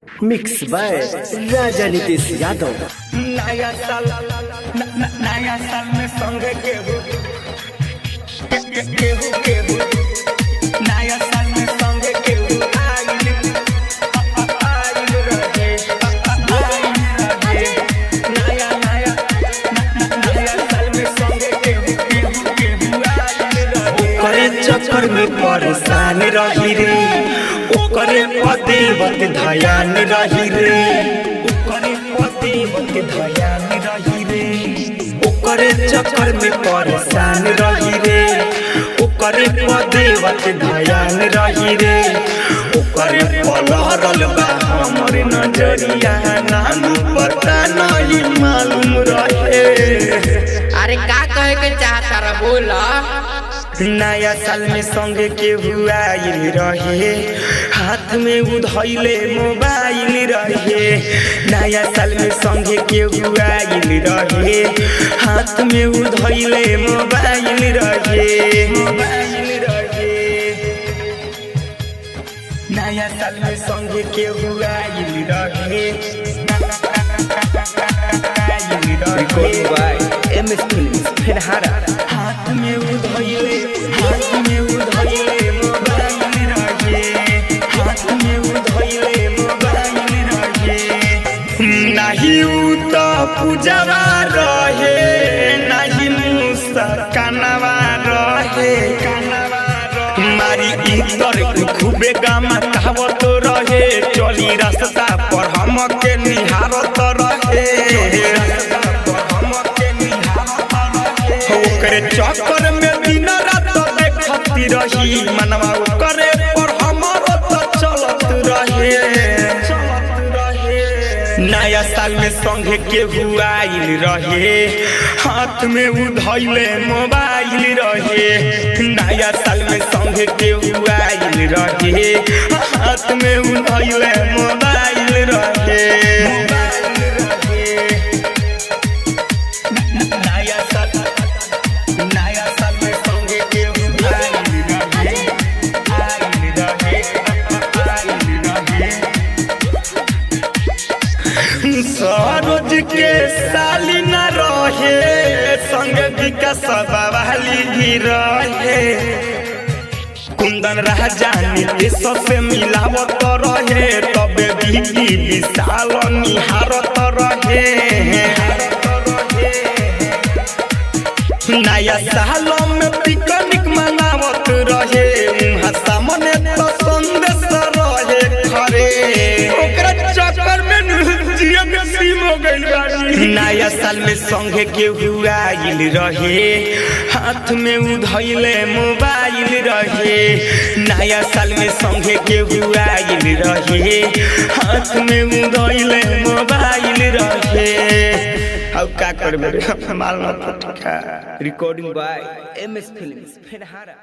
Mix by राजा नीतीश यादव। नया साल में संग केहू नया साल में संग केहू आइल रहे नया साल में संग केहू आइल रहे। करे चक्कर में परेशान रही रे, ओकरे पति बत ध्यान रही रे, ओकरे पति बत ध्यान रही रे, ओकरे चक्कर में परेशान रही रे, ओकरे पति बत ध्यान रही रे, ओकरे पलहरल बा हमर नजरिया, नाम पता नहीं मालूम रहे। अरे का कहे के चाहता रा बोला। नया साल में संगे केहू आइल रहे, हाथ में उधैले मोबाइल रहे। नया साल में संगे केहू आइल रहे, हाथ में उधैले मोबाइल रहे। नया साल में संगे केहू आइल रहे, MS फिल्म्स फेनहारा। हाथ में उधैले मोबाइल रहे, हाथ में उधैले मोबाइल रहे। नाही उ तो पूजवा रहे, नाही मुस्कानवा रहे, मारी इतर खूबे गामा कहावत रहे, चली रास्ता पर हमके निहारत रहे। ओकरे चक्कर में दिन रात देखती रही, मनवा ओकरे पर हमारो तो चलत रहे। नया साल में संगे केहू आइल रहे, हाथ में उधैले मोबाइल रहे। नया साल में संगे केहू आइल रहे, हाथ में उधैले मोबाइल रहे। सरोज के साली न रहे, संग विकास वाली भी रहे। कुंदन राजा नीतीश से मिलावत रहे, तबे भी विशाल निहारत रहे। नया साल में पिकनिक मनावत रहे, वहाँ सामने तो संदेश रहे खरे। ओकरा चक्कर में नया साल में संगे केहू आइल रहे, हाथ में उधैले मोबाइल रहे। नया साल में संगे केहू आइल रहे, हाथ में उधैले मोबाइल रहे। अब का करबे, मालूम recording by MS films Phenhara.